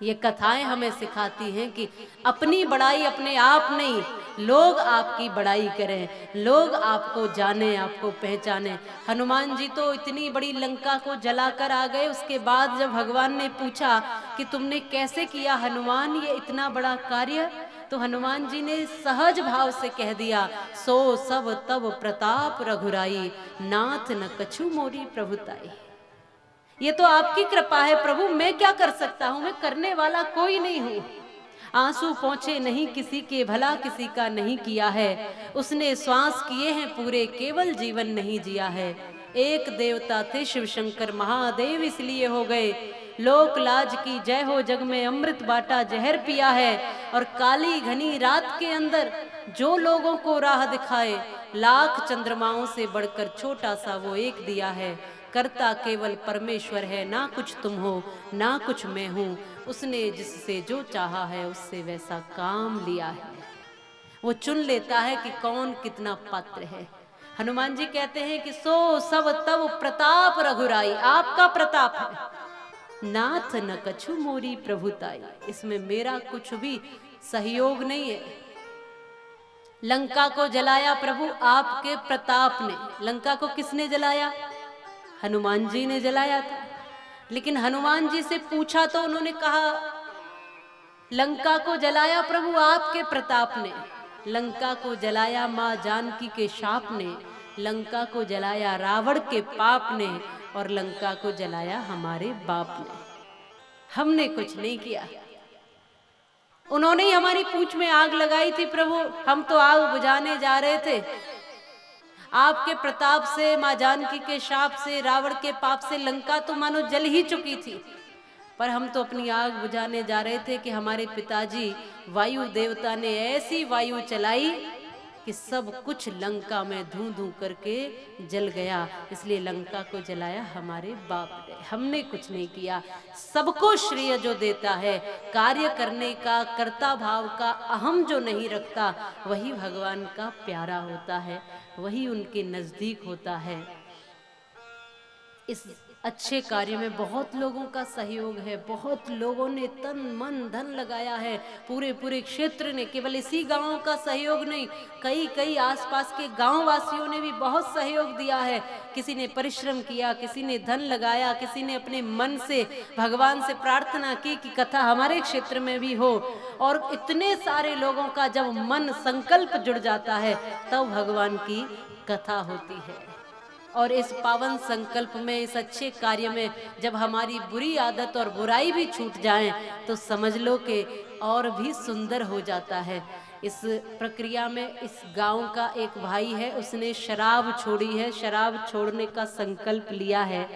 ये कथाएं हमें सिखाती हैं कि अपनी बड़ाई अपने आप नहीं, लोग आपकी बड़ाई करें, लोग आपको जाने, आपको पहचाने। हनुमान जी तो इतनी बड़ी लंका को जलाकर आ गए, उसके बाद जब भगवान ने पूछा कि तुमने कैसे किया हनुमान ये इतना बड़ा कार्य, तो हनुमान जी ने सहज भाव से कह दिया, सो सब तब प्रताप रघुराई, नाथ न कछु मोरी प्रभुताई। ये तो आपकी कृपा है प्रभु, मैं क्या कर सकता हूं, मैं करने वाला कोई नहीं हूं। आंसू पहुंचे नहीं किसी के, भला किसी का नहीं किया है, उसने श्वास किए हैं पूरे, केवल जीवन नहीं जिया है। एक देवता थे शिव शंकर महादेव, इसलिए हो गए लोक लाज की जय हो, जग में अमृत बाटा जहर पिया है। और काली घनी रात के अंदर जो लोगों को राह दिखाए, लाख चंद्रमाओं से बढ़कर छोटा सा वो एक दिया है। करता केवल परमेश्वर है, ना कुछ तुम हो ना कुछ मैं हूँ, उसने जिससे जो चाहा है उससे वैसा काम लिया है। वो चुन लेता है कि कौन कितना पात्र है। हनुमान जी कहते हैं कि सो सब तब प्रताप रघुराई, आपका प्रताप है, नाथ न कछु मोरी प्रभुताई, इसमें मेरा कुछ भी सहयोग नहीं है। लंका को जलाया प्रभु आपके प्रताप ने। लंका को किसने जलाया? हनुमान जी ने जलाया था। लेकिन हनुमान जी से पूछा तो उन्होंने कहा लंका को जलाया प्रभु आपके प्रताप ने, लंका को जलाया मां जानकी के शाप ने, लंका को जलाया रावण के पाप ने, और लंका को जलाया हमारे बाप ने। हमने कुछ नहीं किया, उन्होंने ही हमारी पूंछ में आग लगाई थी प्रभु, हम तो आग बुझाने जा रहे थे। आपके प्रताप से, मां जानकी के शाप से, रावण के पाप से लंका तो मानो जल ही चुकी थी, पर हम तो अपनी आग बुझाने जा रहे थे कि हमारे पिताजी वायु देवता ने ऐसी वायु चलाई कि सब कुछ लंका में धूं धूं करके जल गया। इसलिए लंका को जलाया हमारे बाप ने, हमने कुछ नहीं किया। सबको श्रेय जो देता है, कार्य करने का, कर्ता भाव का अहम जो नहीं रखता, वही भगवान का प्यारा होता है, वही उनके नजदीक होता है। इस अच्छे कार्य में बहुत लोगों का सहयोग है, बहुत लोगों ने तन मन धन लगाया है, पूरे पूरे क्षेत्र ने, केवल इसी गांव का सहयोग नहीं, कई कई आसपास के गांव वासियों ने भी बहुत सहयोग दिया है। किसी ने परिश्रम किया, किसी ने धन लगाया, किसी ने अपने मन से भगवान से प्रार्थना की कि कथा हमारे क्षेत्र में भी हो। और इतने सारे लोगों का जब मन संकल्प जुड़ जाता है तब भगवान की कथा होती है। और इस पावन संकल्प में, इस अच्छे कार्य में जब हमारी बुरी आदत और बुराई भी छूट जाए तो समझ लो कि और भी सुंदर हो जाता है। इस प्रक्रिया में इस गांव का एक भाई है, उसने शराब छोड़ी है, शराब छोड़ने का संकल्प लिया है,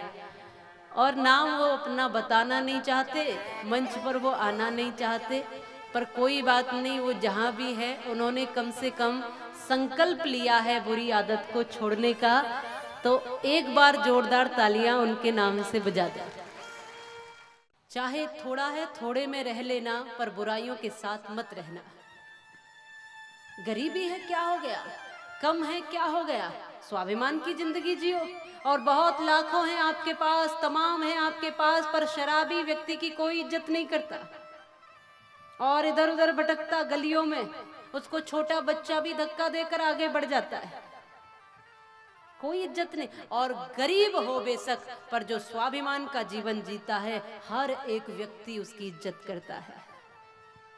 और नाम वो अपना बताना नहीं चाहते, मंच पर वो आना नहीं चाहते, पर कोई बात नहीं, वो जहाँ भी है उन्होंने कम से कम संकल्प लिया है बुरी आदत को छोड़ने का। तो एक बार जोरदार तालियां उनके नाम से बजा दें। चाहे थोड़ा है थोड़े में रह लेना, पर बुराइयों के साथ मत रहना। गरीबी है क्या हो गया, कम है क्या हो गया, स्वाभिमान की जिंदगी जियो। और बहुत लाखों हैं आपके पास, तमाम हैं आपके पास, पर शराबी व्यक्ति की कोई इज्जत नहीं करता और इधर उधर भटकता गलियों में, उसको छोटा बच्चा भी धक्का देकर आगे बढ़ जाता है, कोई इज्जत नहीं। और गरीब हो बेशक, पर जो स्वाभिमान का जीवन जीता है हर एक व्यक्ति उसकी इज्जत करता है।